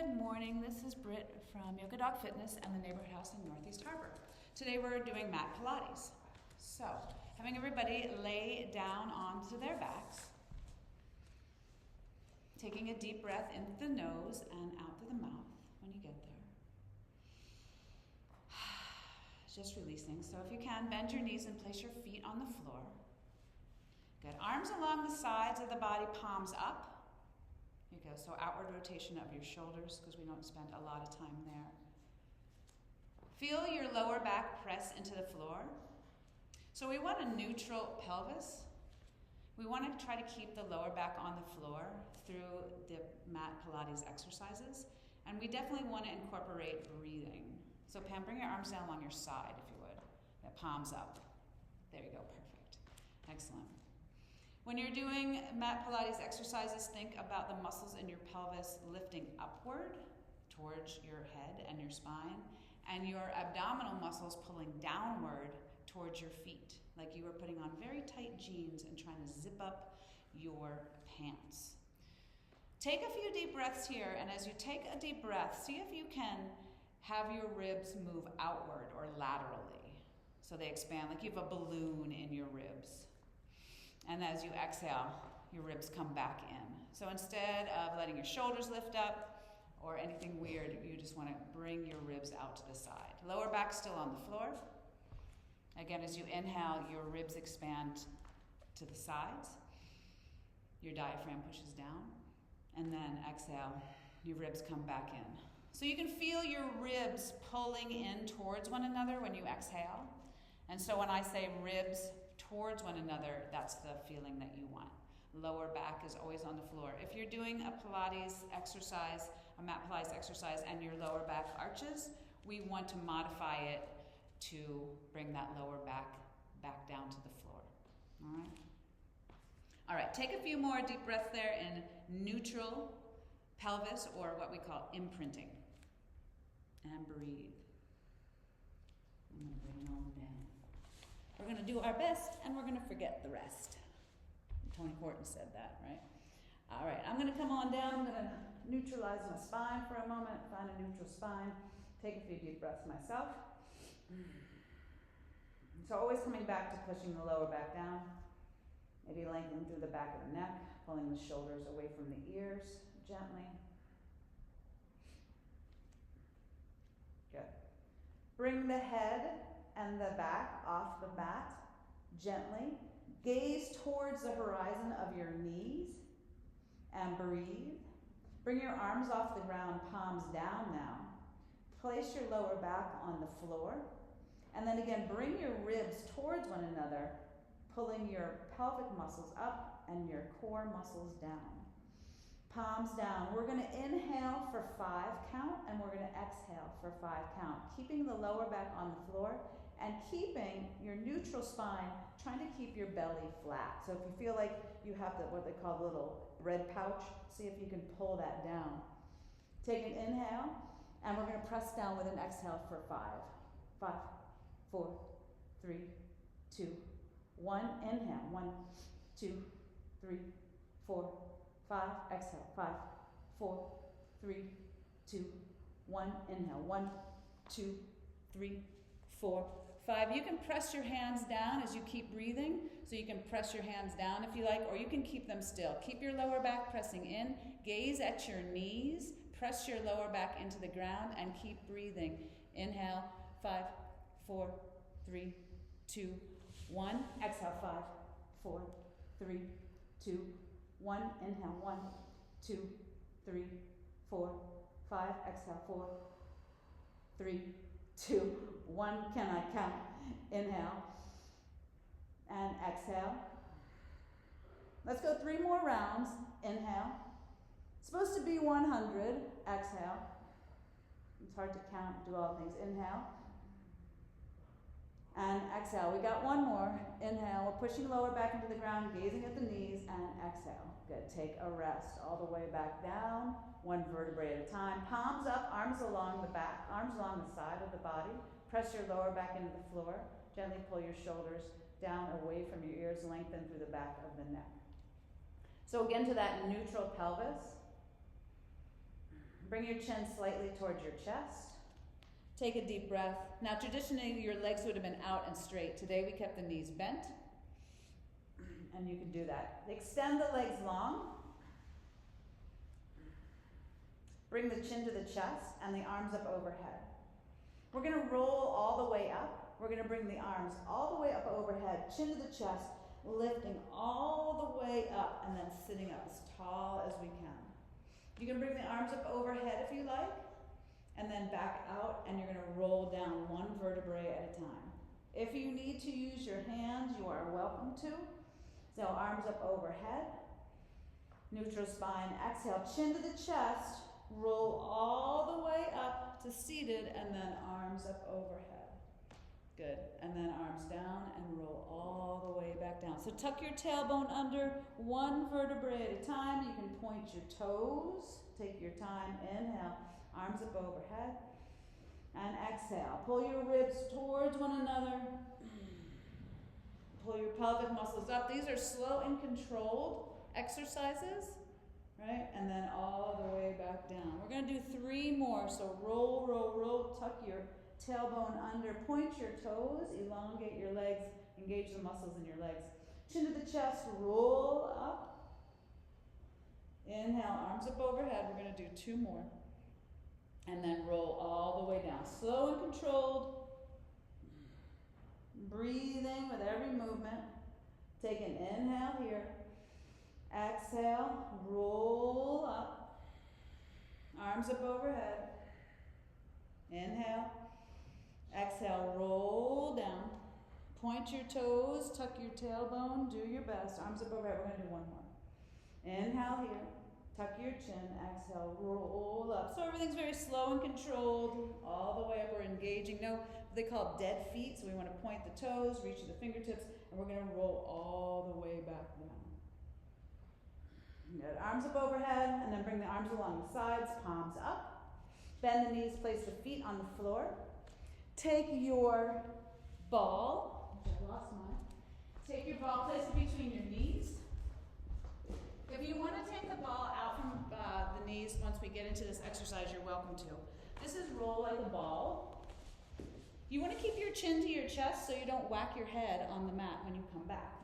Good morning, this is Britt from Yoga Dog Fitness and the Neighborhood House in Northeast Harbor. Today we're doing mat Pilates. So, having everybody lay down onto their backs, taking a deep breath in through the nose and out through the mouth when you get there. Just releasing. So if you can, bend your knees and place your feet on the floor. Good. Arms along the sides of the body, palms up. Here you go. So outward rotation of your shoulders because we don't spend a lot of time there. Feel your lower back press into the floor. So we want a neutral pelvis. We want to try to keep the lower back on the floor through the mat Pilates exercises. And we definitely want to incorporate breathing. So Pam, bring your arms down along your side if you would. Yeah, palms up. There you go, perfect. Excellent. When you're doing mat Pilates exercises, think about the muscles in your pelvis lifting upward towards your head and your spine, and your abdominal muscles pulling downward towards your feet, like you were putting on very tight jeans and trying to zip up your pants. Take a few deep breaths here, and as you take a deep breath, see if you can have your ribs move outward or laterally, so they expand, like you have a balloon in your ribs. And as you exhale, your ribs come back in. So instead of letting your shoulders lift up or anything weird, you just want to bring your ribs out to the side. Lower back still on the floor. Again, as you inhale, your ribs expand to the sides. Your diaphragm pushes down. And then exhale, your ribs come back in. So you can feel your ribs pulling in towards one another when you exhale. And so when I say ribs towards one another, that's the feeling that you want. Lower back is always on the floor. If you're doing a Pilates exercise, a mat Pilates exercise, and your lower back arches, we want to modify it to bring that lower back down to the floor. All right? All right, take a few more deep breaths there in neutral pelvis, or what we call imprinting. And breathe. I'm going to bring it on down. We're going to do our best, and we're going to forget the rest. Tony Horton said that, right? All right, I'm going to come on down. I'm going to neutralize my spine for a moment, find a neutral spine. Take a few deep breaths myself. So always coming back to pushing the lower back down. Maybe lengthening through the back of the neck, pulling the shoulders away from the ears gently. Good. Bring the head and the back off the mat gently. Gaze towards the horizon of your knees and breathe. Bring your arms off the ground, palms down now. Place your lower back on the floor. And then again, bring your ribs towards one another, pulling your pelvic muscles up and your core muscles down. Palms down. We're going to inhale for 5 count, and we're going to exhale for 5 count. Keeping the lower back on the floor and keeping your neutral spine, trying to keep your belly flat. So if you feel like you have what they call the little bread pouch, see if you can pull that down. Take an inhale, and we're going to press down with an exhale for 5. 5, 4, 3, 2, 1. Inhale. 1, 2, 3, 4, 5. Exhale. 5, 4, 3, 2, 1. Inhale. 1, 2, 3, 4, 5. You can press your hands down as you keep breathing. So you can press your hands down if you like, or you can keep them still. Keep your lower back pressing in. Gaze at your knees. Press your lower back into the ground and keep breathing. Inhale. 5, 4, 3, 2, 1. Exhale. 5, 4, 3, 2, 1. Inhale. 1, 2, 3, 4, 5. Exhale. 4, 3, 2, 1. Can I count? Inhale and exhale. Let's go 3 more rounds. Inhale. It's supposed to be 100. Exhale. It's hard to count, do all things. Inhale and exhale. We got 1 more. Inhale. We're pushing lower back into the ground, gazing at the knees, and exhale. Good. Take a rest all the way back down, 1 vertebrae at a time. Palms up, arms along the back, arms along the side of the body. Press your lower back into the floor. Gently pull your shoulders down away from your ears, lengthen through the back of the neck. So again, to that neutral pelvis. Bring your chin slightly towards your chest. Take a deep breath. Now traditionally your legs would have been out and straight. Today we kept the knees bent. And you can do that. Extend the legs long. Bring the chin to the chest and the arms up overhead. We're going to roll all the way up. We're going to bring the arms all the way up overhead, chin to the chest, lifting all the way up and then sitting up as tall as we can. You can bring the arms up overhead if you like, and then back out, and you're going to roll down one vertebrae at a time. If you need to use your hands, you are welcome to. So arms up overhead, neutral spine, exhale, chin to the chest, roll all the way up to seated, and then arms up overhead. Good, and then arms down and roll all the way back down. So tuck your tailbone under, one vertebrae at a time. You can point your toes, take your time, inhale, arms up overhead, and exhale. Pull your ribs towards one another. Pull your pelvic muscles up. These are slow and controlled exercises, right? And then all the way back down. We're going to do 3 more. So roll, roll, roll, tuck your tailbone under, point your toes, elongate your legs, engage the muscles in your legs. Chin to the chest, roll up. Inhale, arms up overhead. We're going to do 2 more. And then roll all the way down. Slow and controlled. Breathing with every movement. Take an inhale here. Exhale, roll up. Arms up overhead. Inhale. Exhale, roll down. Point your toes, tuck your tailbone, do your best. Arms up overhead. We're going to do 1 more. Inhale here. Tuck your chin. Exhale, roll up. So everything's very slow and controlled. All the way up. We're engaging. No, they call it dead feet. So we want to point the toes, reach the fingertips, and we're going to roll all the way back down. Good. Arms up overhead, and then bring the arms along the sides, palms up. Bend the knees, place the feet on the floor. Take your ball, which I lost mine. Take your ball, place it between your knees. If you want to take the ball out from the knees once we get into this exercise, you're welcome to. This is roll like a ball. You want to keep your chin to your chest so you don't whack your head on the mat when you come back.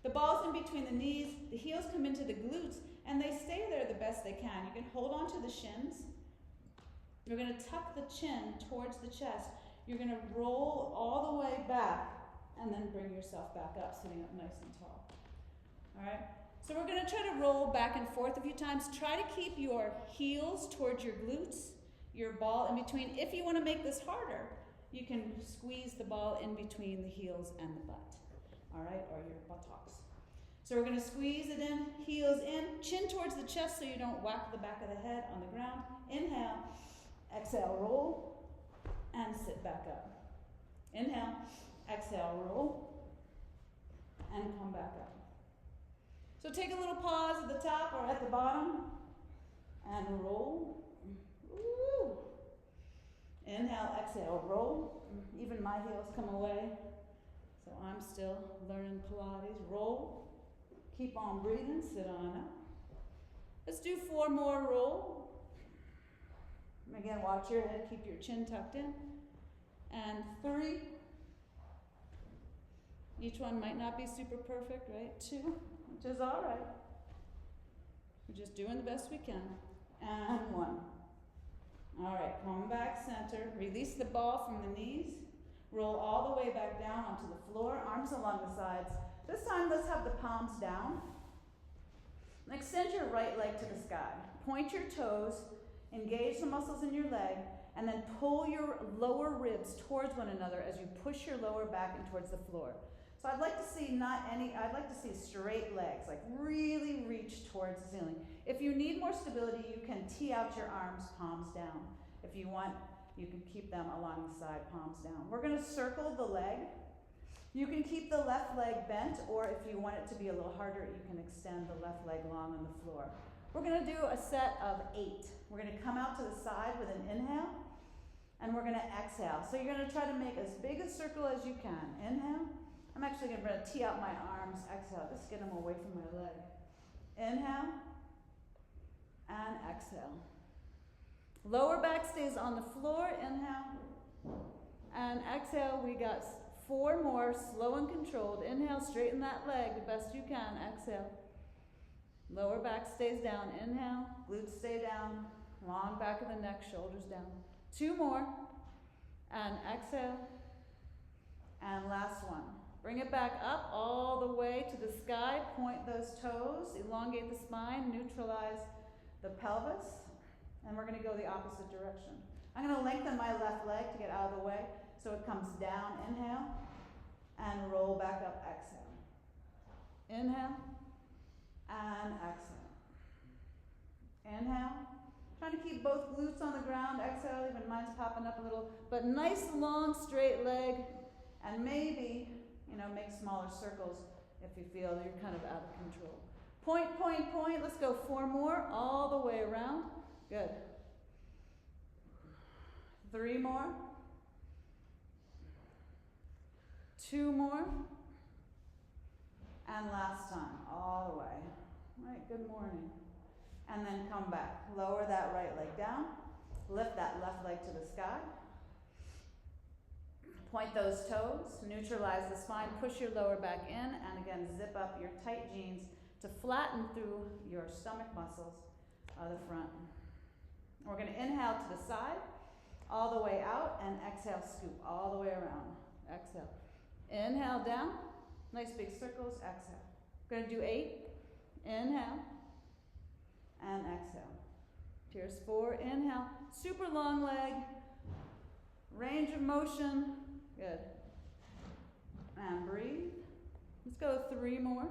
The ball's in between the knees, the heels come into the glutes, and they stay there the best they can. You can hold on to the shins. You're going to tuck the chin towards the chest. You're going to roll all the way back and then bring yourself back up, sitting up nice and tall. All right? So we're going to try to roll back and forth a few times. Try to keep your heels towards your glutes, your ball in between. If you want to make this harder, you can squeeze the ball in between the heels and the butt, all right, or your buttocks. So we're going to squeeze it in, heels in, chin towards the chest so you don't whack the back of the head on the ground. Inhale, exhale, roll, and sit back up. Inhale, exhale, roll, and come back up. So take a little pause at the top or at the bottom, and roll. Woo. Inhale, exhale, roll. Even my heels come away, so I'm still learning Pilates. Roll. Keep on breathing, sit on up. Let's do 4 more, roll. And again, watch your head, keep your chin tucked in. And 3. Each one might not be super perfect, right? 2, which is all right. We're just doing the best we can. And 1. All right, come back center. Release the ball from the knees. Roll all the way back down onto the floor, arms along the sides. This time, let's have the palms down. And extend your right leg to the sky. Point your toes, engage the muscles in your leg, and then pull your lower ribs towards one another as you push your lower back in towards the floor. So I'd like to see I'd like to see straight legs, like really reach towards the ceiling. If you need more stability, you can tee out your arms, palms down. If you want, you can keep them along the side, palms down. We're going to circle the leg. You can keep the left leg bent, or if you want it to be a little harder, you can extend the left leg long on the floor. We're going to do a set of 8. We're going to come out to the side with an inhale, and we're going to exhale. So you're going to try to make as big a circle as you can. Inhale. I'm actually going to tee out my arms. Exhale. Just get them away from my leg. Inhale. And exhale. Lower back stays on the floor. Inhale. And exhale. We got 4 more, slow and controlled. Inhale, straighten that leg the best you can. Exhale. Lower back stays down. Inhale, glutes stay down. Long back of the neck, shoulders down. 2 more. And exhale. And last one. Bring it back up all the way to the sky. Point those toes. Elongate the spine. Neutralize the pelvis. And we're going to go the opposite direction. I'm going to lengthen my left leg to get out of the way. So it comes down, inhale, and roll back up, exhale. Inhale, and exhale. Inhale. Trying to keep both glutes on the ground, exhale, even mine's popping up a little. But nice, long, straight leg, and maybe, make smaller circles if you feel you're kind of out of control. Point, point, point. Let's go 4 more, all the way around. Good. 3 more. 2 more. And last time, all the way. All right, good morning. And then come back. Lower that right leg down. Lift that left leg to the sky. Point those toes. Neutralize the spine. Push your lower back in. And again, zip up your tight jeans to flatten through your stomach muscles of the front. We're going to inhale to the side, all the way out, and exhale, scoop all the way around. Exhale. Inhale down, nice big circles, exhale. We're going to do 8, inhale, and exhale. Here's 4, inhale, super long leg, range of motion, good. And breathe. Let's go 3 more.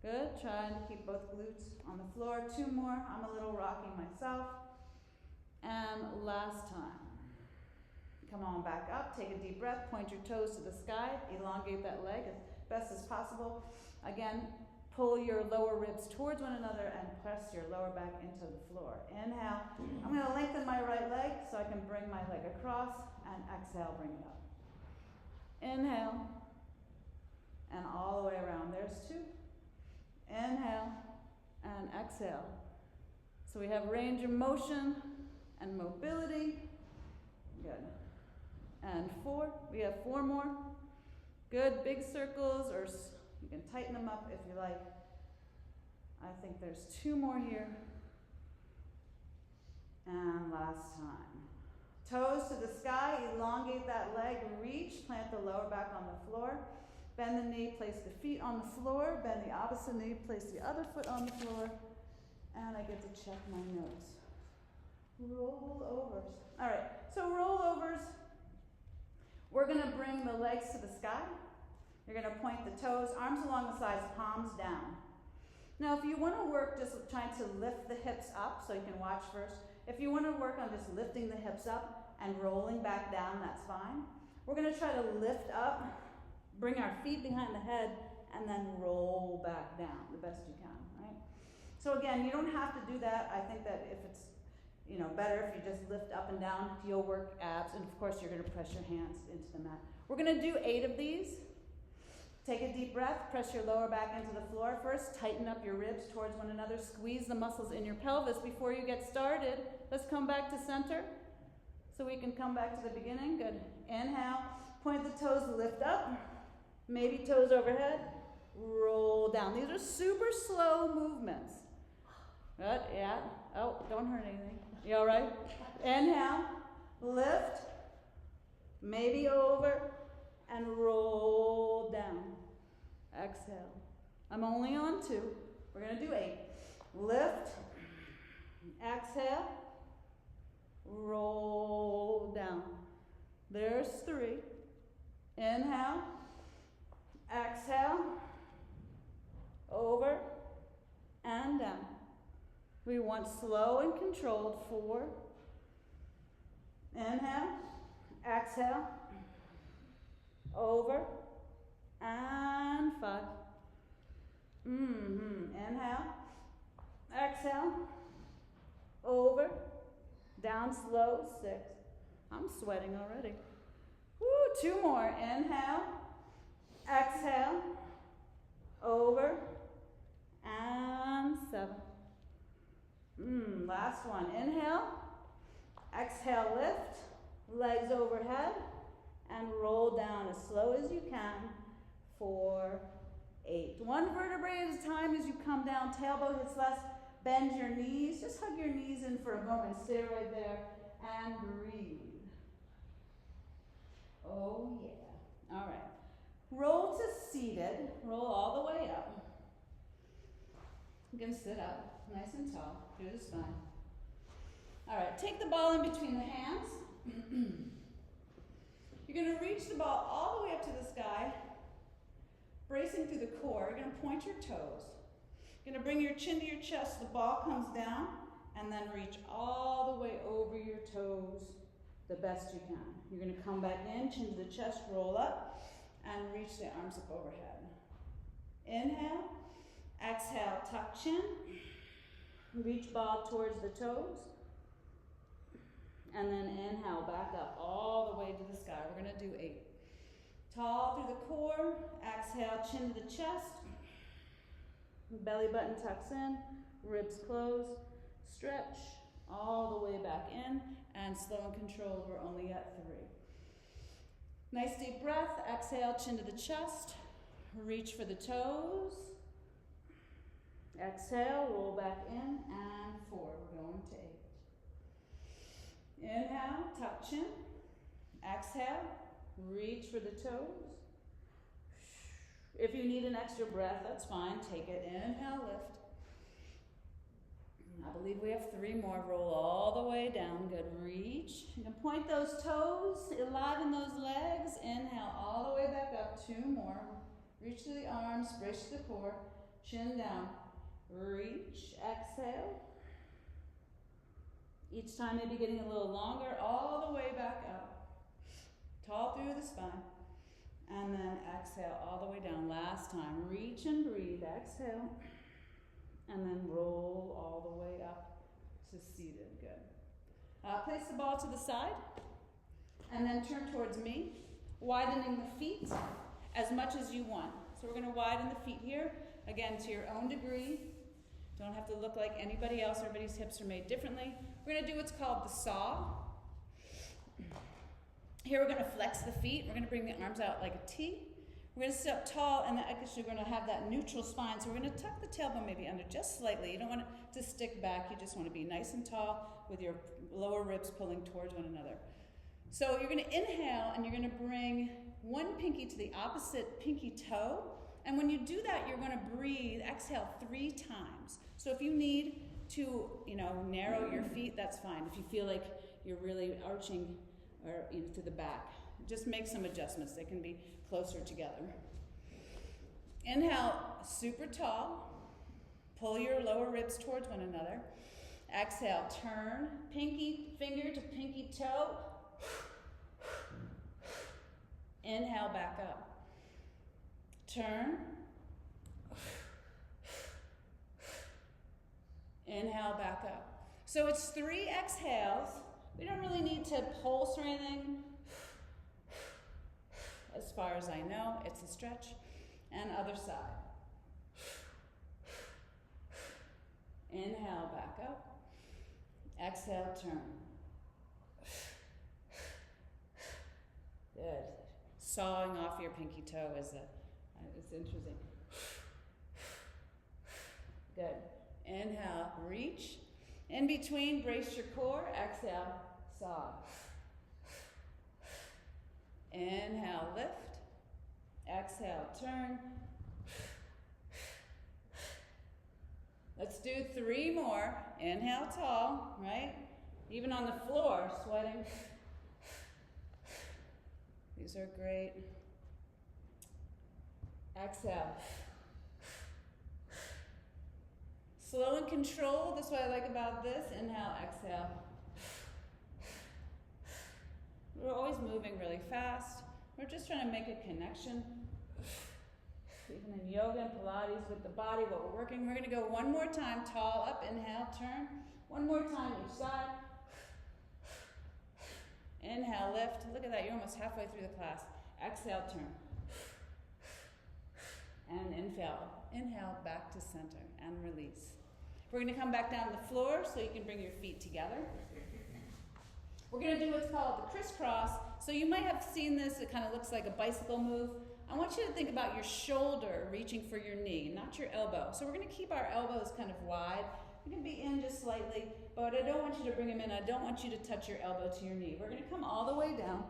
Good, trying to keep both glutes on the floor. 2 more, I'm a little rocking myself. And last time. Come on back up, take a deep breath, point your toes to the sky, elongate that leg as best as possible. Again, pull your lower ribs towards one another and press your lower back into the floor. Inhale. I'm going to lengthen my right leg so I can bring my leg across, and exhale, bring it up. Inhale, and all the way around. There's 2. Inhale, and exhale. So we have range of motion and mobility. Good. And 4. We have 4 more. Good. Big circles, or you can tighten them up if you like. I think there's 2 more here. And last time. Toes to the sky. Elongate that leg. Reach. Plant the lower back on the floor. Bend the knee. Place the feet on the floor. Bend the opposite knee. Place the other foot on the floor. And I get to check my notes. Rollovers. All right. So rollovers. We're going to bring the legs to the sky. You're going to point the toes, arms along the sides, palms down. Now, if you want to work just trying to lift the hips up, so you can watch first. If you want to work on just lifting the hips up and rolling back down, that's fine. We're going to try to lift up, bring our feet behind the head, and then roll back down the best you can, right? So again, you don't have to do that. I think that if it's better if you just lift up and down, you'll work abs, and of course you're going to press your hands into the mat. We're going to do 8 of these. Take a deep breath, press your lower back into the floor first, tighten up your ribs towards one another, squeeze the muscles in your pelvis before you get started. Let's come back to center, so we can come back to the beginning. Good. Inhale, point the toes, lift up, maybe toes overhead, roll down. These are super slow movements. Good, yeah. Oh, don't hurt anything. You all right? Inhale, lift, maybe over, and roll down. Exhale. I'm only on 2. We're going to do 8. Lift, exhale, roll down. There's 3. Inhale, exhale, over, and down. We want slow and controlled. 4. Inhale, exhale, over, and 5. Inhale, exhale, over, down slow, 6. I'm sweating already. Woo, 2 more. Inhale, exhale, over, and 7. Last one. Inhale, Exhale, lift, legs overhead, and roll down as slow as you can for 8. One vertebrae at a time as you come down, tailbone hits left, bend your knees, just hug your knees in for a moment, stay right there, and breathe. Oh yeah. All right. Roll to seated, roll all the way up. You can sit up, nice and tall, through the spine. All right, take the ball in between the hands. You're going to reach the ball all the way up to the sky, bracing through the core. You're going to point your toes. You're going to bring your chin to your chest. The ball comes down, and then reach all the way over your toes the best you can. You're going to come back in, chin to the chest, roll up, and reach the arms up overhead. Inhale. Exhale, tuck chin. Reach ball towards the toes. And then inhale, back up all the way to the sky. We're going to do 8. Tall through the core. Exhale, chin to the chest. Belly button tucks in. Ribs close. Stretch all the way back in. And slow and controlled, we're only at 3. Nice deep breath. Exhale, chin to the chest. Reach for the toes. Exhale, roll back in, and 4. We're going to 8. Inhale, tuck chin. Exhale, reach for the toes. If you need an extra breath, that's fine. Take it. Inhale, lift. I believe we have 3 more. Roll all the way down. Good. Reach. You can point those toes, enliven those legs. Inhale all the way back up. 2 more. Reach to the arms, brace to the core. Chin down. Reach. Exhale. Each time maybe getting a little longer, all the way back up. Tall through the spine. And then exhale all the way down. Last time. Reach and breathe. Exhale. And then roll all the way up to seated. Good. Place the ball to the side. And then turn towards me. Widening the feet as much as you want. So we're going to widen the feet here. Again, to your own degree. Don't have to look like anybody else. Everybody's hips are made differently. We're going to do what's called the saw. Here we're going to flex the feet. We're going to bring the arms out like a T. We're going to sit up tall, and actually we're going to have that neutral spine. So we're going to tuck the tailbone maybe under just slightly. You don't want it to stick back. You just want to be nice and tall with your lower ribs pulling towards one another. So you're going to inhale, and you're going to bring one pinky to the opposite pinky toe. And when you do that, you're going to breathe, exhale 3 times. So if you need to, narrow your feet, that's fine. If you feel like you're really arching or to the back, just make some adjustments. They can be closer together. Inhale, super tall. Pull your lower ribs towards one another. Exhale, turn pinky finger to pinky toe. Inhale, back up. Turn. Inhale, back up. So it's 3 exhales. We don't really need to pulse or anything. As far as I know, it's a stretch. And other side. Inhale, back up. Exhale, turn. Good. Sawing off your pinky toe is it's interesting. Good. Inhale, reach. In between, brace your core. Exhale, saw. Inhale, lift. Exhale, turn. Let's do 3 more. Inhale, tall, right? Even on the floor, sweating. These are great. Exhale. Slow and controlled. That's what I like about this. Inhale, exhale. We're always moving really fast. We're just trying to make a connection. Even in yoga and Pilates with the body, what we're working. We're going to go 1 more time. Tall up, inhale, turn. 1 more time each side. Inhale, lift. Look at that. You're almost halfway through the class. Exhale, turn. And inhale back to center and release. We're going to come back down to the floor so you can bring your feet together. We're going to do what's called the crisscross. So you might have seen this. It kind of looks like a bicycle move. I want you to think about your shoulder reaching for your knee, not your elbow. So we're going to keep our elbows kind of wide. You can be in just slightly, but I don't want you to bring them in. I don't want you to touch your elbow to your knee. We're going to come all the way down.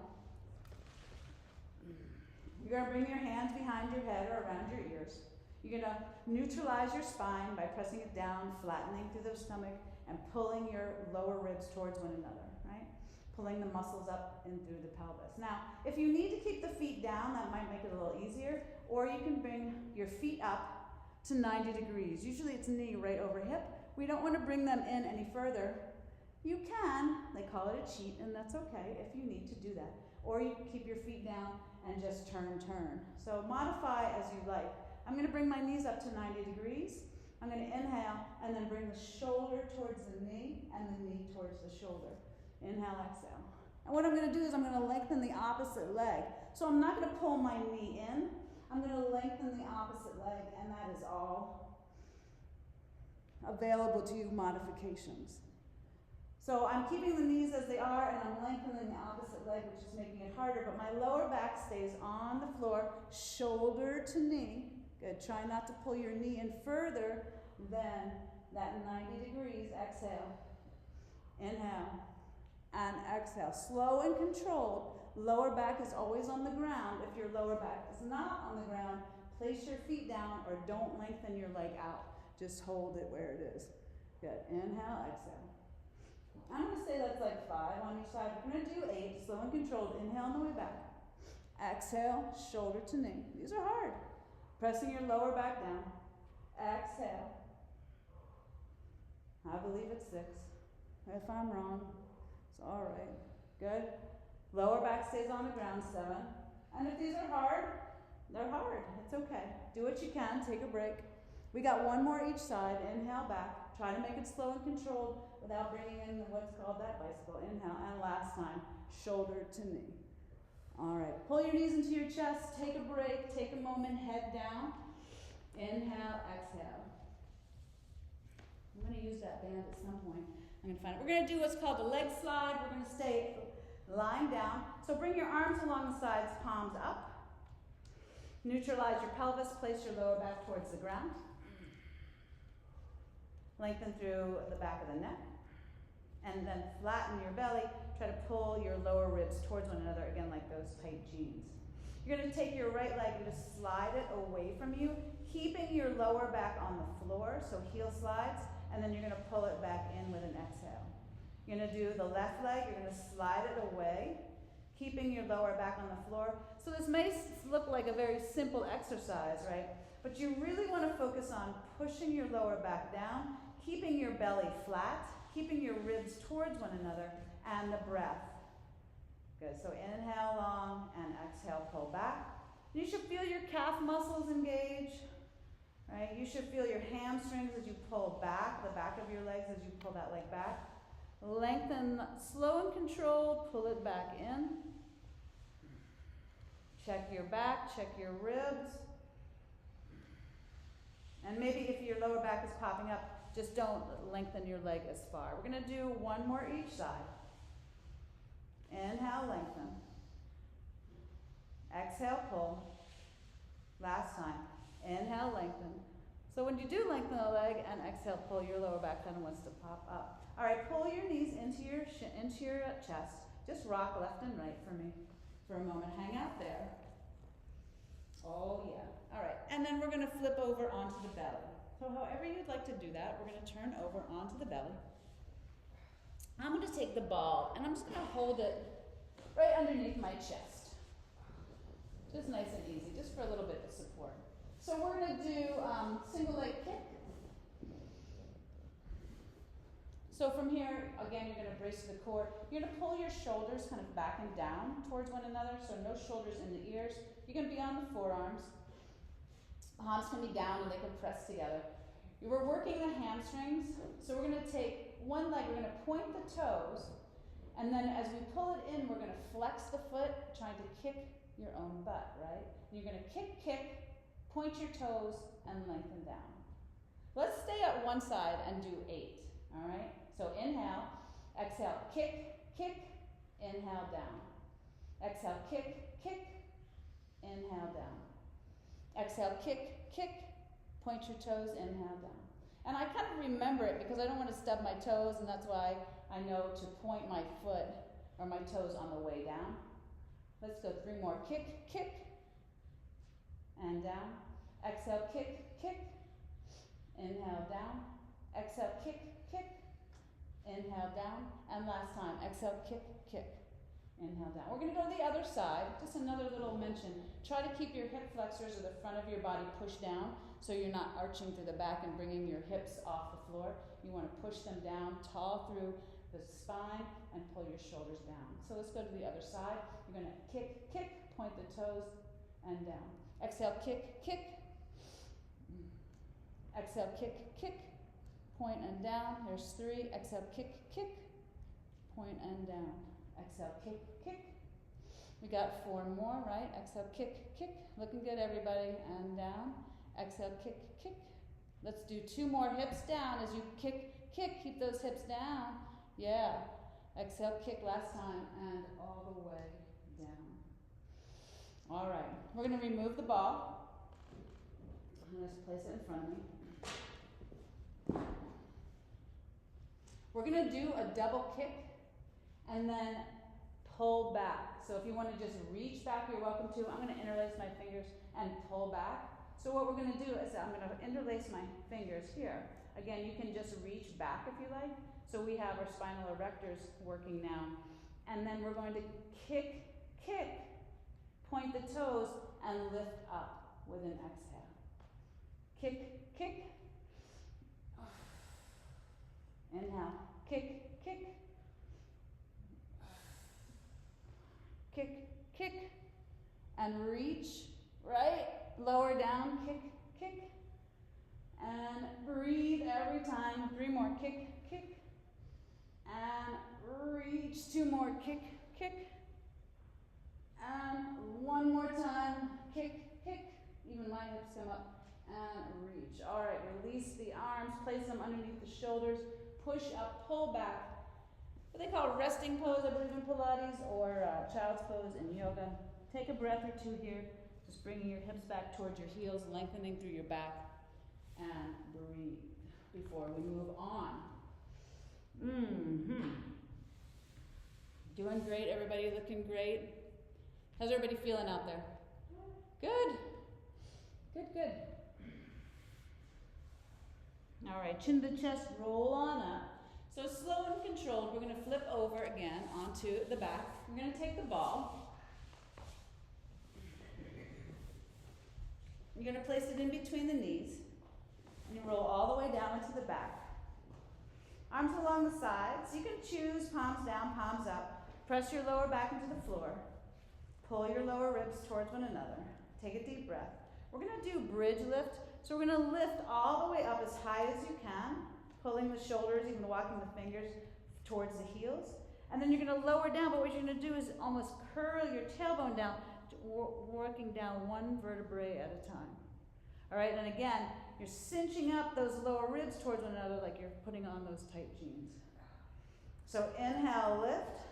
You're going to bring your hands behind your head or around your ears. You're going to neutralize your spine by pressing it down, flattening through the stomach, and pulling your lower ribs towards one another, right? Pulling the muscles up and through the pelvis. Now, if you need to keep the feet down, that might make it a little easier, or you can bring your feet up to 90 degrees. Usually it's knee right over hip. We don't want to bring them in any further. You can, they call it a cheat, and that's okay if you need to do that. Or you can keep your feet down and just turn. So modify as you like. I'm going to bring my knees up to 90 degrees. I'm going to inhale and then bring the shoulder towards the knee and the knee towards the shoulder. Inhale, exhale. And what I'm going to do is I'm going to lengthen the opposite leg. So I'm not going to pull my knee in. I'm going to lengthen the opposite leg, and that is all available to you modifications. So I'm keeping the knees as they are, and I'm lengthening the opposite leg, which is making it harder, but my lower back stays on the floor, shoulder to knee. Good. Try not to pull your knee in further than that 90 degrees. Exhale. Inhale. And exhale. Slow and controlled. Lower back is always on the ground. If your lower back is not on the ground, place your feet down or don't lengthen your leg out. Just hold it where it is. Good. Inhale, exhale. I'm going to say that's like 5 on each side. We're going to do 8. Slow and controlled. Inhale on the way back. Exhale, shoulder to knee. These are hard. Pressing your lower back down. Exhale. I believe it's 6. If I'm wrong, it's all right. Good. Lower back stays on the ground. 7. And if these are hard, they're hard. It's okay. Do what you can. Take a break. We got 1 more each side. Inhale back. Try to make it slow and controlled without bringing in what's called that bicycle. Inhale. And last time, shoulder to knee. All right. Pull your knees into your chest. Take a break. Take a moment. Head down. Inhale. Exhale. I'm going to use that band at some point. I'm going to find it. We're going to do what's called a leg slide. We're going to stay lying down. So bring your arms along the sides, palms up. Neutralize your pelvis. Place your lower back towards the ground. Lengthen through the back of the neck. And then flatten your belly. Try to pull your lower ribs towards one another, again, like those tight jeans. You're going to take your right leg and just slide it away from you, keeping your lower back on the floor, so heel slides, and then you're going to pull it back in with an exhale. You're going to do the left leg. You're going to slide it away, keeping your lower back on the floor. So this may look like a very simple exercise, right? But you really want to focus on pushing your lower back down, keeping your belly flat, keeping your ribs towards one another, and the breath. Good. So inhale long and exhale, pull back. You should feel your calf muscles engage, right? You should feel your hamstrings as you pull back, the back of your legs as you pull that leg back. Lengthen, slow and controlled, pull it back in. Check your back, check your ribs. And maybe if your lower back is popping up, just don't lengthen your leg as far. We're going to do 1 more each side. Inhale, lengthen. Exhale, pull. Last time. Inhale, lengthen. So when you do lengthen the leg and exhale, pull, your lower back kind of wants to pop up. All right, pull your knees into your chest. Just rock left and right for me for a moment. Hang out there. Oh, yeah. All right, and then we're going to flip over onto the belly. So however you'd like to do that, we're going to turn over onto the belly. I'm going to take the ball, and I'm just going to hold it right underneath my chest. Just nice and easy, just for a little bit of support. So we're going to do single leg kick. So from here, again, you're going to brace to the core. You're going to pull your shoulders kind of back and down towards one another, so no shoulders in the ears. You're going to be on the forearms. Palms can be down and they can press together. We're working the hamstrings, so we're going to take one leg, we're going to point the toes, and then as we pull it in, we're going to flex the foot, trying to kick your own butt, right? You're going to kick, point your toes, and lengthen down. Let's stay at one side and do 8, all right? So inhale, exhale, kick, Inhale, down. Exhale, kick, kick. Inhale, down. Exhale, kick, kick. Point your toes, inhale, down. And I kind of remember it because I don't want to stub my toes, and that's why I know to point my foot or my toes on the way down. Let's go 3 more. Kick, kick, and down. Exhale, kick, kick. Inhale, down. Exhale, kick, kick. Inhale, down. And last time, exhale, kick, kick. Inhale, down. We're going to go to the other side. Just another little mention. Try to keep your hip flexors or the front of your body pushed down so you're not arching through the back and bringing your hips off the floor. You want to push them down, tall through the spine, and pull your shoulders down. So let's go to the other side. You're going to kick, kick, point the toes, and down. Exhale, kick, kick. Exhale, kick, kick. Point and down. There's 3. Exhale, kick, kick. Point and down. Exhale, kick, kick. We got 4 more, right? Exhale, kick, kick. Looking good, everybody. And down. Exhale, kick, kick. Let's do 2 more hips down as you kick, kick. Keep those hips down. Yeah. Exhale, kick last time, and all the way down. All right. We're going to remove the ball. I'm going to place it in front of me. We're going to do a double kick and then pull back. So if you want to just reach back, you're welcome to. I'm going to interlace my fingers and pull back. So what we're going to do is I'm going to interlace my fingers here. Again, you can just reach back if you like. So we have our spinal erectors working now. And then we're going to kick, kick, point the toes, and lift up with an exhale. Kick, kick. Inhale. Kick, kick. Kick, kick. And reach, right? Lower down, kick, kick. And breathe every time. 3 more. Kick, kick. And reach. 2 more. Kick, kick. And 1 more time. Kick, kick. Even my hips come up. And reach. All right, release the arms. Place them underneath the shoulders. Push up, pull back. What they call resting pose, I believe, in Pilates, or child's pose in yoga. Take a breath or 2 here. Just bringing your hips back towards your heels, lengthening through your back. And breathe before we move on. Doing great, everybody. Looking great. How's everybody feeling out there? Good. Good, good. All right, chin to chest, roll on up. So slow and controlled, we're going to flip over again onto the back. We're going to take the ball. You're going to place it in between the knees. And you roll all the way down into the back. Arms along the sides. You can choose palms down, palms up. Press your lower back into the floor. Pull your lower ribs towards one another. Take a deep breath. We're going to do bridge lift. So we're going to lift all the way up as high as you can, pulling the shoulders, even walking the fingers towards the heels. And then you're going to lower down, but what you're going to do is almost curl your tailbone down, working down 1 vertebrae at a time. All right, and again, you're cinching up those lower ribs towards one another like you're putting on those tight jeans. So inhale, lift,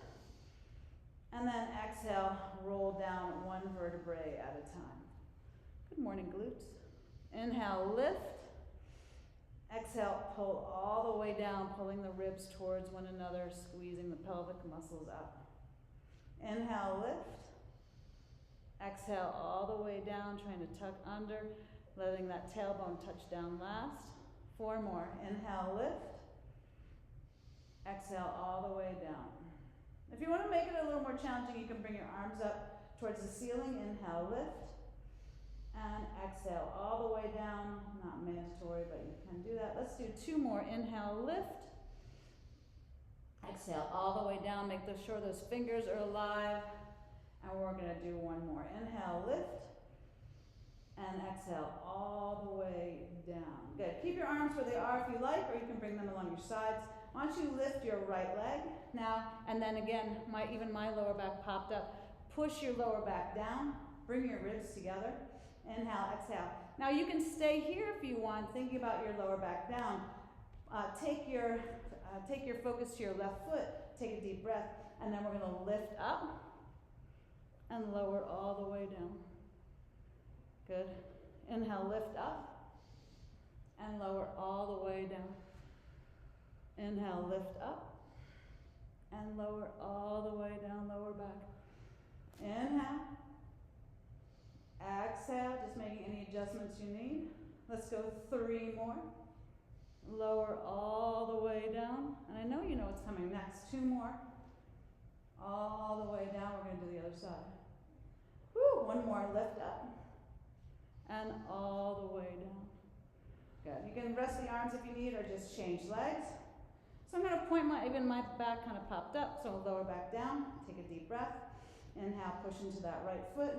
and then exhale, roll down 1 vertebrae at a time. Good morning, glutes. Inhale, lift. Exhale, pull all the way down, pulling the ribs towards one another, squeezing the pelvic muscles up. Inhale, lift. Exhale, all the way down, trying to tuck under, letting that tailbone touch down last. 4 more. Inhale, lift. Exhale, all the way down. If you want to make it a little more challenging, you can bring your arms up towards the ceiling. Inhale, lift. And exhale all the way down. Not mandatory, but you can do that. Let's do 2 more. Inhale, lift. Exhale all the way down. Make sure those fingers are alive. And we're going to do 1 more. Inhale, lift. And exhale all the way down. Good. Keep your arms where they are if you like, or you can bring them along your sides. Why don't you lift your right leg now, and then again, even my lower back popped up. Push your lower back down. Bring your ribs together. Inhale, exhale. Now you can stay here if you want, thinking about your lower back down. Take your focus to your left foot. take a deep breath, and then we're gonna lift up and lower all the way down. Good. Inhale, lift up and lower all the way down. Inhale, lift up and lower all the way down, lower back. Inhale. Exhale, just making any adjustments you need. Let's go 3 more. Lower all the way down. And I know you know what's coming next. 2 more. All the way down. We're going to do the other side. Woo, 1 more. Lift up. And all the way down. Good. You can rest the arms if you need or just change legs. So I'm going to point even my back kind of popped up, so I'll lower back down. Take a deep breath. Inhale, push into that right foot.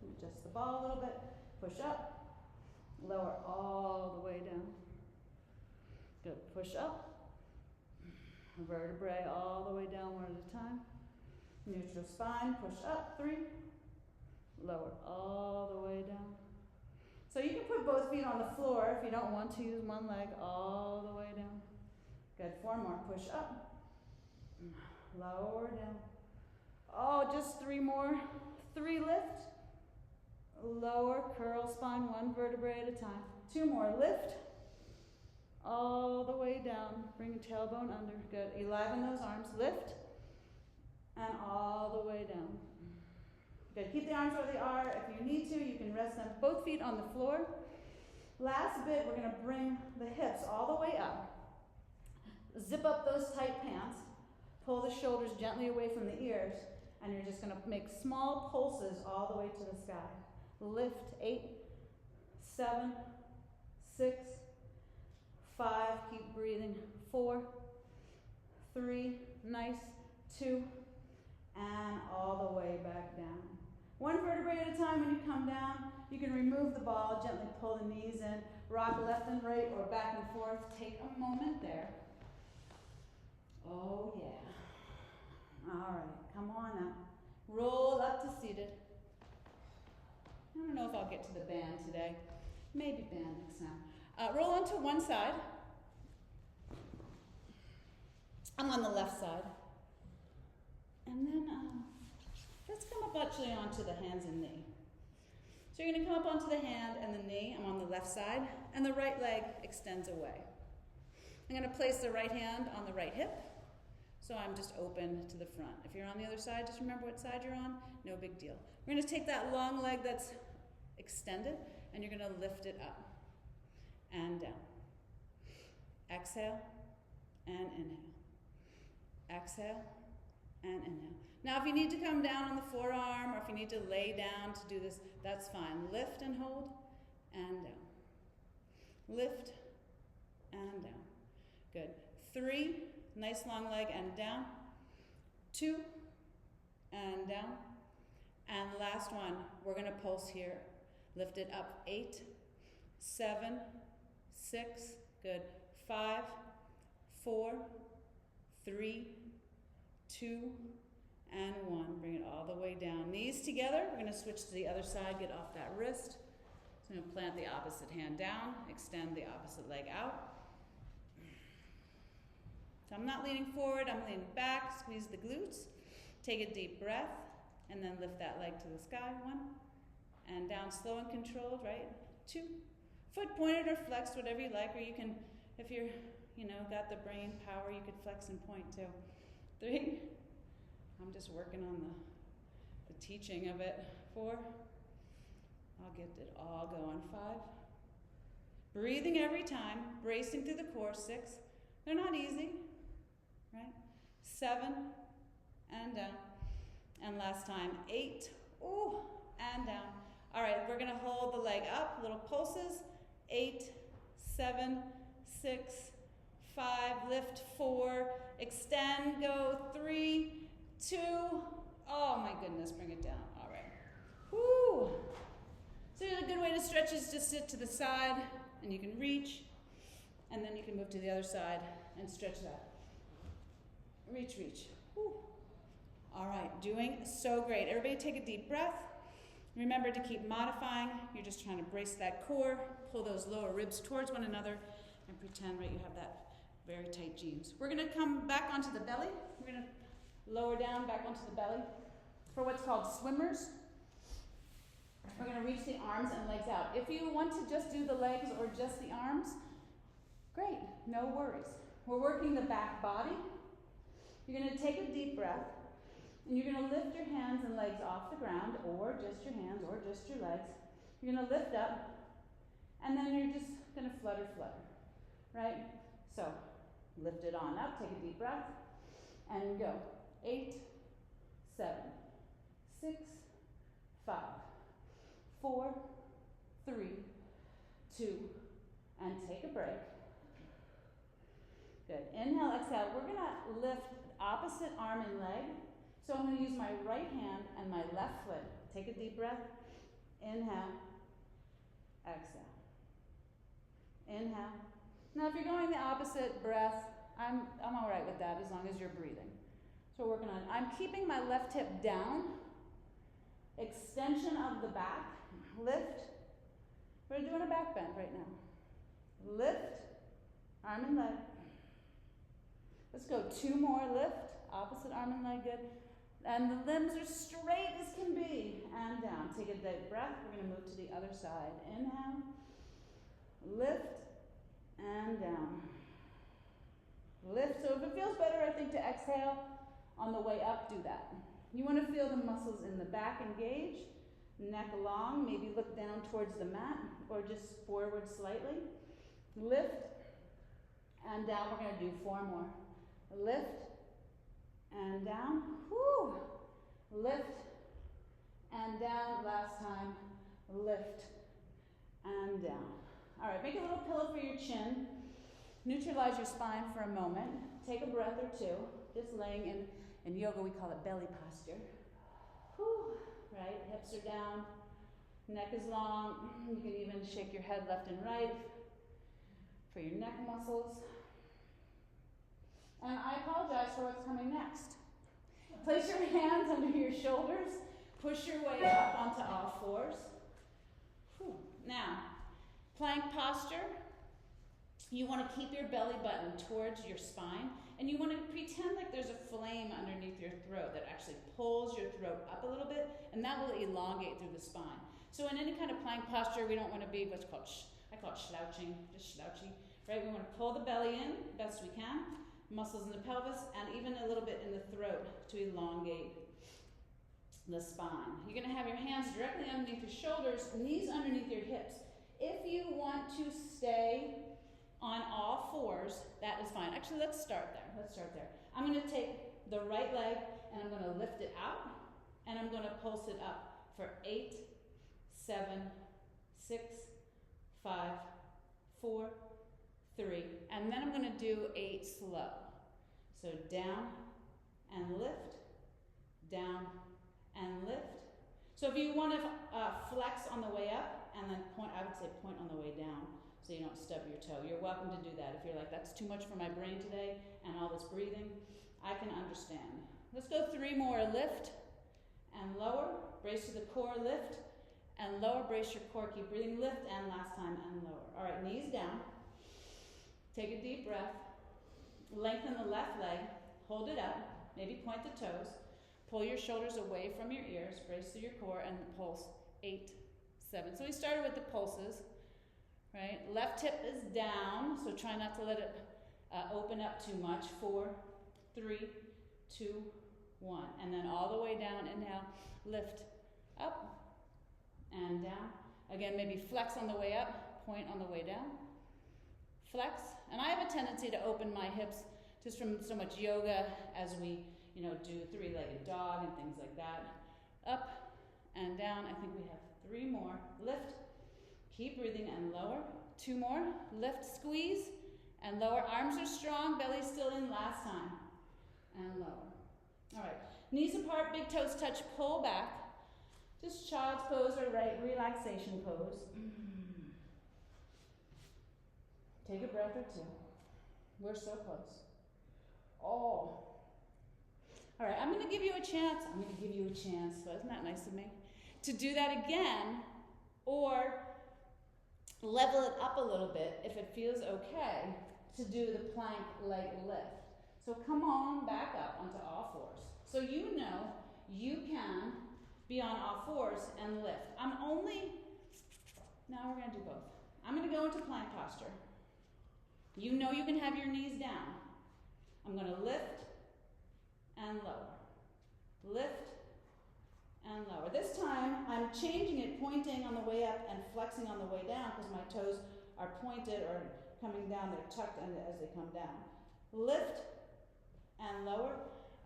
Adjust the ball a little bit. Push up. Lower all the way down. Good. Push up. Vertebrae all the way down one at a time. Neutral spine. Push up. 3. Lower all the way down. So you can put both feet on the floor if you don't want to use one leg all the way down. Good. 4 more. Push up. Lower down. Oh, just 3 more. 3 lift. Lower, curl spine, 1 vertebrae at a time. 2 more. Lift. All the way down. Bring tailbone under. Good. Enliven those arms. Lift. And all the way down. Good. Keep the arms where they are. If you need to, you can rest them both feet on the floor. Last bit, we're going to bring the hips all the way up. Zip up those tight pants. Pull the shoulders gently away from the ears. And you're just going to make small pulses all the way to the sky. Lift. 8, 7, 6, 5. Keep breathing. 4, 3. Nice. 2. And all the way back down. 1 vertebrae at a time. When you come down, you can remove the ball, gently pull the knees in, rock left and right or back and forth. Take a moment there. Oh yeah. All right, come on now. Roll up to seated. I don't know if I'll get to the band today. Maybe band next time. Roll onto one side. I'm on the left side. And then let's come up actually onto the hands and knee. So you're going to come up onto the hand and the knee. I'm on the left side. And the right leg extends away. I'm going to place the right hand on the right hip. So I'm just open to the front. If you're on the other side, just remember what side you're on. No big deal. We're going to take that long leg that's extended, and you're going to lift it up and down. Exhale and inhale. Exhale and inhale. Now, if you need to come down on the forearm or if you need to lay down to do this, that's fine. Lift and hold and down. Lift and down. Good. 3, nice long leg and down. 2 and down. And last one, we're going to pulse here. Lift it up. 8, 7, 6, good. 5, 4, 3, 2, and 1. Bring it all the way down. Knees together. We're going to switch to the other side. Get off that wrist. So I'm going to plant the opposite hand down. Extend the opposite leg out. So I'm not leaning forward. I'm leaning back. Squeeze the glutes. Take a deep breath. And then lift that leg to the sky. 1. And down slow and controlled, right? 2. Foot pointed or flexed, whatever you like. Or you can, if you're, got the brain power, you could flex and point too. 3. I'm just working on the teaching of it. 4. I'll get it all going. 5. Breathing every time, bracing through the core. 6. They're not easy, right? 7. And down. And last time, 8. Ooh, and down. All right, we're going to hold the leg up. Little pulses. 8, 7, 6, 5. Lift. 4. Extend. Go. 3, 2. Oh my goodness, bring it down. All right. Whoo. So a good way to stretch is just sit to the side, and you can reach, and then you can move to the other side and stretch that. Reach, reach. Whoo. All right, doing so great. Everybody take a deep breath. Remember to keep modifying. You're just trying to brace that core, pull those lower ribs towards one another, and pretend, right, you have that Very tight jeans. We're gonna come back onto the belly. We're gonna lower down back onto the belly for what's called swimmers. We're gonna reach the arms and legs out. If you want to just do the legs or just the arms, great, no worries. We're working the back body. You're gonna take a deep breath, and you're gonna lift your hands and legs off the ground, or just your hands, or just your legs. You're gonna lift up, and then you're just gonna flutter, right? So, lift it on up, take a deep breath, and go. 8, 7, 6, 5, 4, 3, 2, and take a break. Good. Inhale, exhale. We're gonna lift opposite arm and leg. So I'm gonna use my right hand and my left foot. Take a deep breath. Inhale, exhale. Inhale. Now if you're going the opposite breath, I'm all right with that as long as you're breathing. So we're working on, I'm keeping my left hip down, extension of the back, lift. We're doing a back bend right now. Lift, arm and leg. Let's go 2 more, lift, opposite arm and leg, good. And the limbs are straight as can be, and down. Take a deep breath, we're gonna move to the other side. Inhale, lift, and down. Lift, so if it feels better, I think, to exhale on the way up, do that. You wanna feel the muscles in the back engage, neck long, maybe look down towards the mat, or just forward slightly. Lift, and down, we're gonna do 4 more. Lift, and down, whoo, lift, and down, last time, lift, and down. All right, make a little pillow for your chin, neutralize your spine for a moment, take a breath or 2, just laying in yoga we call it belly posture. Whew, right, hips are down, neck is long, you can even shake your head left and right for your neck muscles. And I apologize for what's coming next. Place your hands under your shoulders. Push your way up onto all 4s. Whew. Now, plank posture. You want to keep your belly button towards your spine. And you want to pretend like there's a flame underneath your throat that actually pulls your throat up a little bit. And that will elongate through the spine. So in any kind of plank posture, we don't want to be what's called, I call it slouching, just slouchy. Right? We want to pull the belly in best we can. Muscles in the pelvis, and even a little bit in the throat to elongate the spine. You're going to have your hands directly underneath your shoulders, knees underneath your hips. If you want to stay on all 4s, that is fine. Actually, let's start there. I'm going to take the right leg, and I'm going to lift it out, and I'm going to pulse it up for 8, 7, 6, 5, 4, 3, and then I'm going to do 8 slow. So down and lift, down and lift. So if you want to flex on the way up and then point, I would say point on the way down so you don't stub your toe. You're welcome to do that. If you're like, that's too much for my brain today and all this breathing, I can understand. Let's go 3 more, lift and lower, brace to the core, lift and lower, brace your core, keep breathing, lift and last time and lower. All right, knees down. Take a deep breath, lengthen the left leg, hold it up, maybe point the toes, pull your shoulders away from your ears, brace through your core, and pulse 8, 7. So we started with the pulses, right? Left hip is down, so try not to let it open up too much. 4, 3, 2, 1. And then all the way down, inhale, lift, up, and down. Again, maybe flex on the way up, point on the way down. Flex, and I have a tendency to open my hips just from so much yoga as we, do 3-legged dog and things like that. Up and down. I think we have 3 more. Lift, keep breathing and lower. 2 more. Lift, squeeze, and lower. Arms are strong, belly still in last time. And lower. All right, knees apart, big toes touch, pull back. Just child's pose or relaxation pose. Take a breath or 2. We're so close. Oh. All right, I'm going to give you a chance. Wasn't that nice of me? To do that again, or level it up a little bit if it feels okay. to do the plank leg lift. So come on back up onto all fours. So you know you can be on all fours and lift. Now we're gonna do both. I'm gonna go into plank posture. You know you can have your knees down. I'm gonna lift and lower. Lift and lower. This time I'm changing it, pointing on the way up and flexing on the way down because my toes are pointed or coming down, they're tucked as they come down. Lift and lower.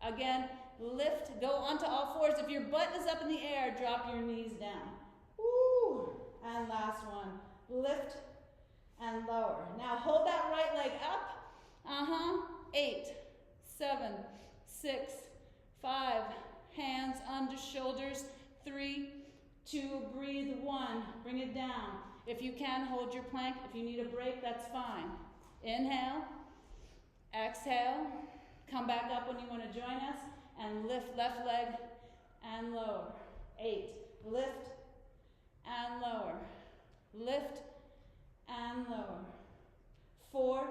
Again, lift, go onto all fours. If your butt is up in the air, drop your knees down. Woo! And last one, lift and lower. Now hold that right leg up. 8, 7, 6, 5, hands under shoulders. 3, 2, breathe. 1, bring it down. If you can, hold your plank. If you need a break, that's fine. Inhale, exhale, come back up when you want to join us, and lift left leg and lower. 8, lift and lower. Lift and lower. 4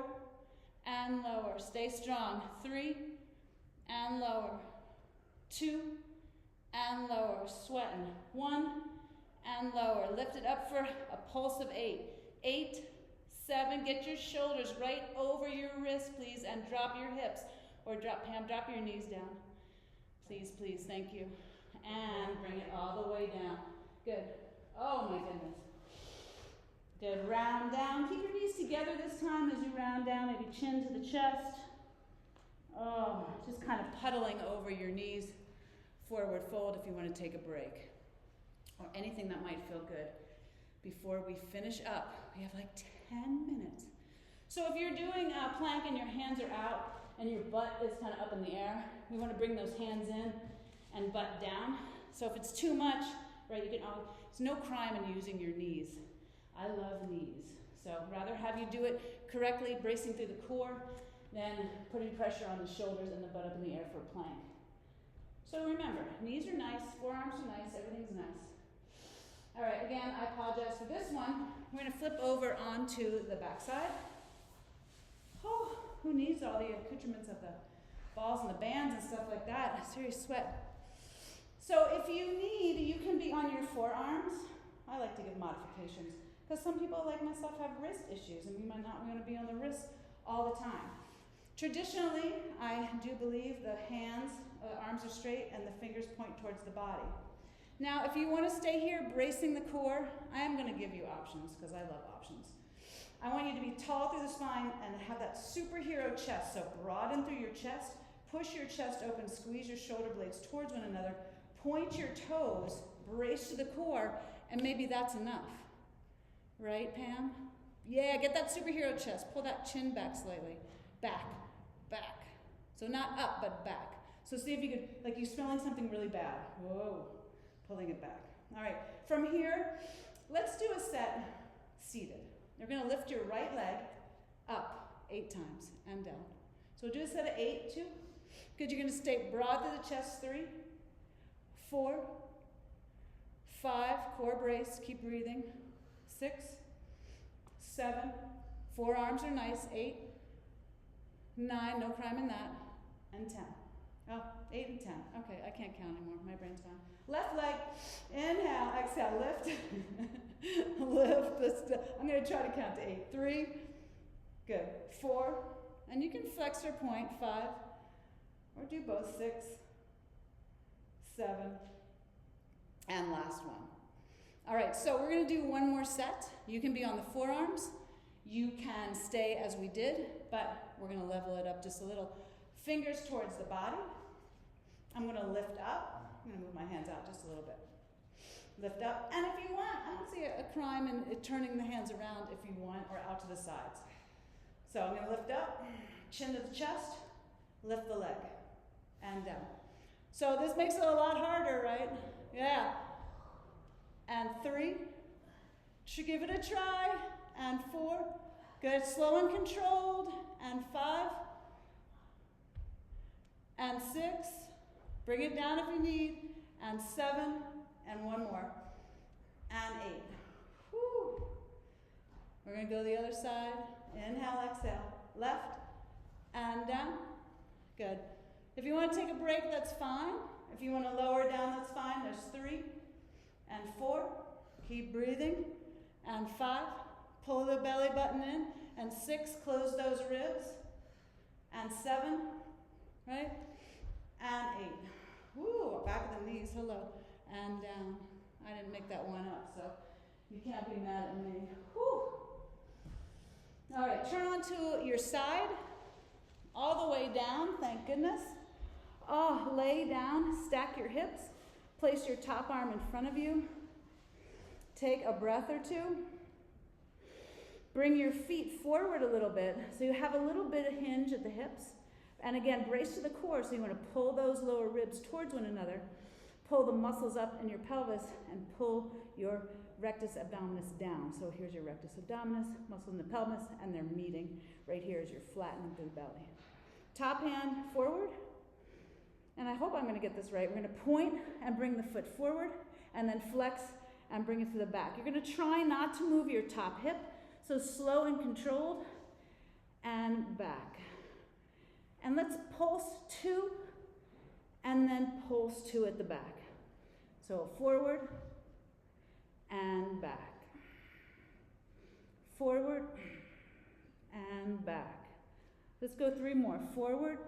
and lower. Stay strong. 3 and lower. 2 and lower. Sweating. 1 and lower. Lift it up for a pulse of 8. 8, 7. Get your shoulders right over your wrists, please, and drop your hips. Or Pam, drop your knees down. Please, please. Thank you. And bring it all the way down. Good. Oh my goodness. Good. Round down. Keep your knees together this time as you round down. Maybe chin to the chest. Oh, just kind of puddling over your knees. Forward fold if you want to take a break. Or anything that might feel good. Before we finish up, we have like 10 minutes. So if you're doing a plank and your hands are out and your butt is kind of up in the air, we want to bring those hands in and butt down. So if it's too much, right, there's no crime in using your knees. I love knees. So rather have you do it correctly, bracing through the core, than putting pressure on the shoulders and the butt up in the air for a plank. So remember, knees are nice, forearms are nice, everything's nice. All right, again, I apologize for this one. We're going to flip over onto the backside. Oh, who needs all the accoutrements of the balls and the bands and stuff like that? Serious sweat. So if you need, you can be on your forearms. I like to give modifications because some people like myself have wrist issues and we might not want to be on the wrist all the time. Traditionally, I do believe the arms are straight and the fingers point towards the body. Now, if you want to stay here bracing the core, I am going to give you options because I love options. I want you to be tall through the spine and have that superhero chest. So broaden through your chest, push your chest open, squeeze your shoulder blades towards one another, point your toes, brace to the core, and maybe that's enough. Right, Pam? Yeah, get that superhero chest. Pull that chin back slightly. Back, back. So not up, but back. So see if you could, like you're smelling something really bad. Whoa, pulling it back. All right, from here, let's do a set seated. You're going to lift your right leg up 8 times and down. So we'll do a set of 8, 2. Good, you're going to stay broad through the chest, 3, 4, 5, core brace, keep breathing, 6, 7, forearms are nice, 8, 9, no crime in that, and 10. Oh, 8 and 10. Okay, I can't count anymore. My brain's gone. Left leg, inhale, exhale, lift. Lift. I'm going to try to count to 8. 3, good. 4, and you can flex or point, 5, or do both, 6, 7, and last one. All right, so we're going to do one more set. You can be on the forearms. You can stay as we did, but we're going to level it up just a little. Fingers towards the body. I'm going to lift up. I'm going to move my hands out just a little bit. Lift up. And if you want, I don't see a crime in turning the hands around if you want, or out to the sides. So I'm going to lift up, chin to the chest, lift the leg, and down. So this makes it a lot harder, right? Yeah. And 3. Should give it a try. And 4. Good. Slow and controlled. And 5. And 6. Bring it down if you need. And 7. And 1 more. And 8. Whew. We're going to go the other side. Inhale, exhale. left, and down. Good. If you want to take a break, that's fine. If you want to lower down, that's fine. There's 3 and 4. Keep breathing. And 5, pull the belly button in. And 6, close those ribs. And 7, right? And 8. Woo, back of the knees, hello. And down. I didn't make that one up, so you can't be mad at me. Whew. All right, turn onto your side. All the way down, thank goodness. Oh, lay down, stack your hips. Place your top arm in front of you. Take a breath or 2. Bring your feet forward a little bit so you have a little bit of hinge at the hips. And again, brace to the core, so you want to pull those lower ribs towards one another. Pull the muscles up in your pelvis and pull your rectus abdominis down. So here's your rectus abdominis, muscle in the pelvis, and they're meeting. Right here is your flattening through the belly. Top hand forward. And I hope I'm going to get this right. We're going to point and bring the foot forward, and then flex and bring it to the back. You're going to try not to move your top hip, so slow and controlled, and back. And let's pulse 2, and then pulse 2 at the back. So forward and back. Forward and back. Let's go 3 more. Forward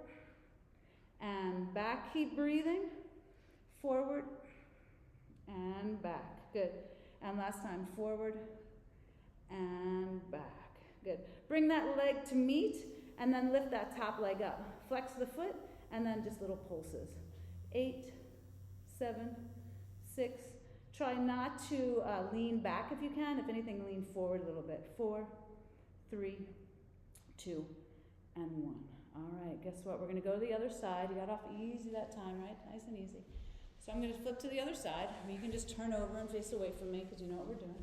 and back. Keep breathing. Forward and back. Good. And last time, forward and back. Good. Bring that leg to meet, and then lift that top leg up. Flex the foot, and then just little pulses. 8, 7, 6. Try not to lean back if you can. If anything, lean forward a little bit. 4, 3, 2, and 1. All right, guess what? We're going to go to the other side. You got off easy that time, right? Nice and easy. So I'm going to flip to the other side. Or you can just turn over and face away from me because you know what we're doing.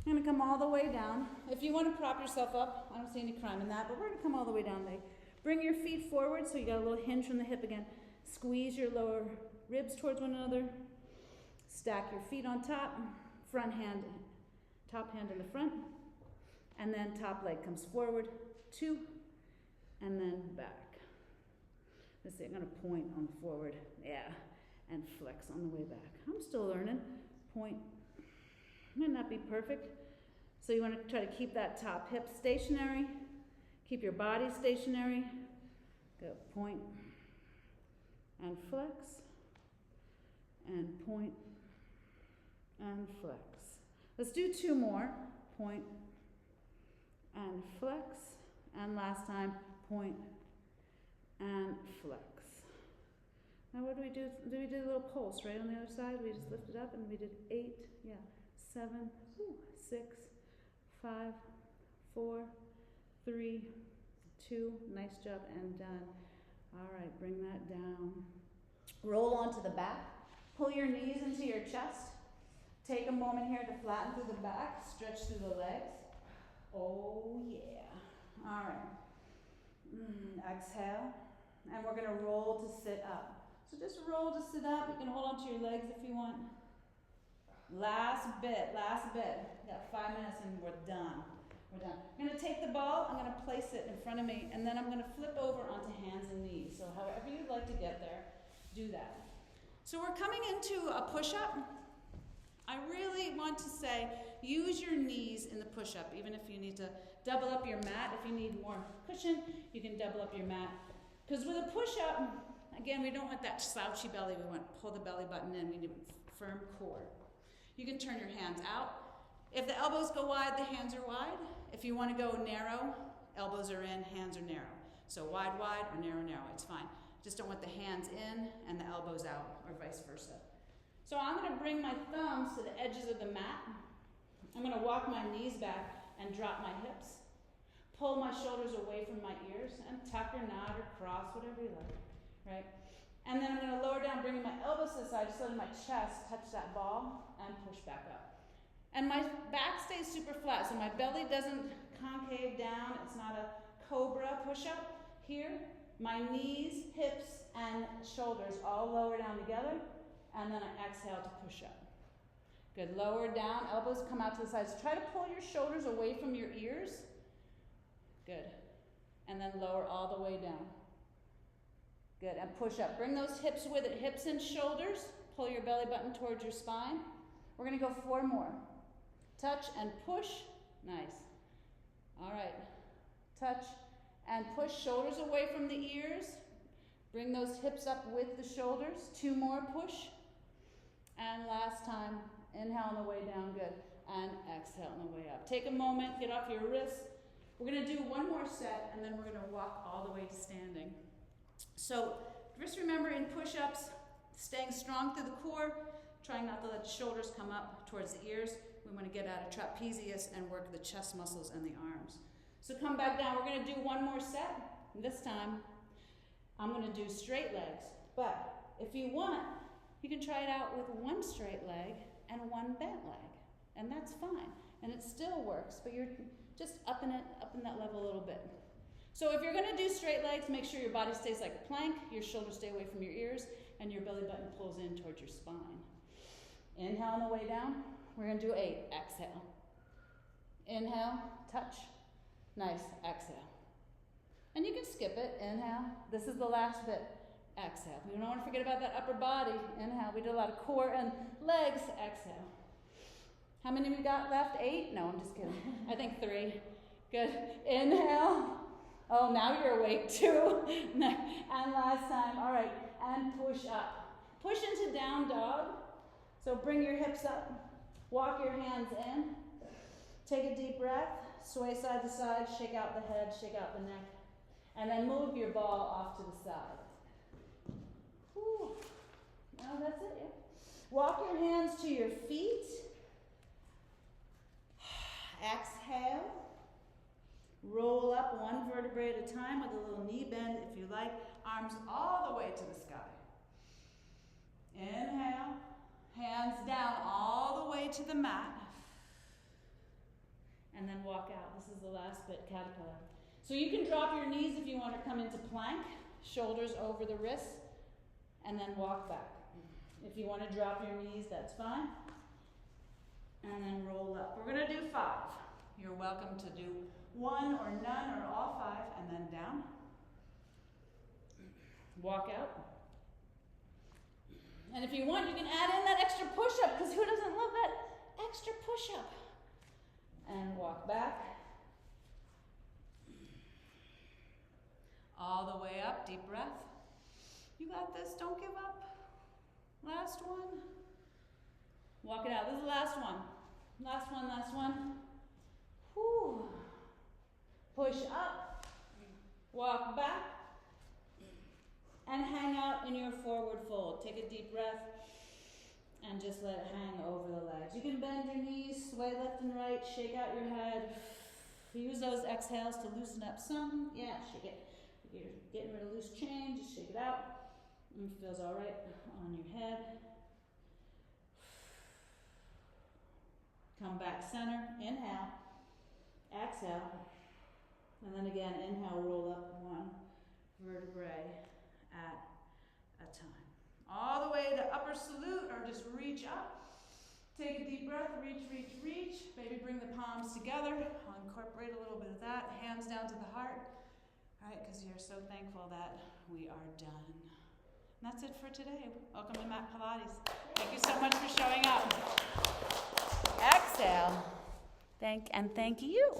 I'm going to come all the way down. If you want to prop yourself up, I don't see any crime in that, but we're going to come all the way down. Bring your feet forward so you got a little hinge from the hip again. Squeeze your lower ribs towards one another. Stack your feet on top. Front hand, top hand in the front. And then top leg comes forward. 2. And then back. Let's see, I'm going to point on the forward. Yeah. And flex on the way back. I'm still learning. Point. Might not be perfect. So you want to try to keep that top hip stationary. Keep your body stationary. Go point. And flex. And point. And flex. Let's do 2 more. Point. And flex. And last time, point and flex. Now what do? We did a little pulse, right, on the other side? We just lifted up and we did 8, 7, 6, 5, 4, 3, 2, nice job, and done. All right, bring that down. Roll onto the back. Pull your knees into your chest. Take a moment here to flatten through the back, stretch through the legs. Oh yeah. All right. Exhale. And we're going to roll to sit up. So just roll to sit up. You can hold onto your legs if you want. Last bit. We got 5 minutes and we're done. I'm going to take the ball. I'm going to place it in front of me. And then I'm going to flip over onto hands and knees. So however you'd like to get there, do that. So we're coming into a push-up. I really want to say, use your knees in the push-up, even if you need to double up your mat. If you need more cushion, you can double up your mat. Because with a push-up, again, we don't want that slouchy belly. We want to pull the belly button in. We need a firm core. You can turn your hands out. If the elbows go wide, the hands are wide. If you want to go narrow, elbows are in, hands are narrow. So wide, wide, or narrow, narrow. It's fine. Just don't want the hands in and the elbows out, or vice versa. So I'm going to bring my thumbs to the edges of the mat. I'm going to walk my knees back and drop my hips. Pull my shoulders away from my ears and tuck or nod or cross, whatever you like, right? And then I'm going to lower down, bringing my elbows to the side, just letting my chest touch that ball and push back up. And my back stays super flat, so my belly doesn't concave down. It's not a cobra push-up. Here, my knees, hips, and shoulders all lower down together. And then I exhale to push up. Good. Lower down. Elbows come out to the sides. Try to pull your shoulders away from your ears. Good. and then lower all the way down. Good, and push up. Bring those hips with it, hips and shoulders. Pull your belly button towards your spine. We're gonna go 4 more. Touch and push, nice. All right, touch and push, shoulders away from the ears. Bring those hips up with the shoulders. 2 more, push. And last time, inhale on the way down, good. And exhale on the way up. Take a moment, get off your wrists. We're gonna do 1 more set, and then we're gonna walk all the way to standing. So just remember in push-ups, staying strong through the core, trying not to let the shoulders come up towards the ears. We want to get out of trapezius and work the chest muscles and the arms. So come back down. We're going to do 1 more set. This time, I'm going to do straight legs. But if you want, you can try it out with 1 straight leg and 1 bent leg. And that's fine. And it still works, but you're just up in that level a little bit. So if you're going to do straight legs, make sure your body stays like a plank, your shoulders stay away from your ears, and your belly button pulls in towards your spine. Inhale on the way down. We're going to do 8. Exhale. Inhale, touch. Nice. Exhale. And you can skip it. Inhale. This is the last bit. Exhale. We don't want to forget about that upper body. Inhale. We did a lot of core and legs. Exhale. How many we got left? 8? No, I'm just kidding. I think 3. Good. Inhale. Oh, now you're awake too. And last time. All right. And push up. Push into down dog. So bring your hips up. Walk your hands in. Take a deep breath. Sway side to side. Shake out the head. Shake out the neck. And then move your ball off to the side. Whew. Now that's it. Yeah. Walk your hands to your feet. Exhale. Roll up 1 vertebrae at a time with a little knee bend if you like. Arms all the way to the sky. Inhale. Hands down all the way to the mat. And then walk out. This is the last bit, caterpillar. So you can drop your knees if you want to come into plank. Shoulders over the wrists. And then walk back. If you want to drop your knees, that's fine. And then roll up. We're going to do 5. You're welcome to do 1 or none or all 5, and then down. Walk out. And if you want, you can add in that extra push-up, because who doesn't love that extra push-up? And walk back. All the way up, deep breath. You got this, don't give up. Last one. Walk it out. This is the last one. Last one, last one. Whew. Push up. Walk back. And hang out in your forward fold. Take a deep breath and just let it hang over the legs. You can bend your knees, sway left and right, shake out your head. Use those exhales to loosen up some. Yeah, shake it. You're getting rid of loose change, just shake it out. It feels all right on your head. Come back center, inhale, exhale, and then again, inhale, roll up 1 vertebrae at a time. All the way to upper salute, or just reach up. Take a deep breath, reach, reach, reach. Maybe bring the palms together. I'll incorporate a little bit of that. Hands down to the heart. All right, because you're so thankful that we are done. And that's it for today. Welcome to Mat Pilates. Thank you so much for showing up. Exhale. Thank you.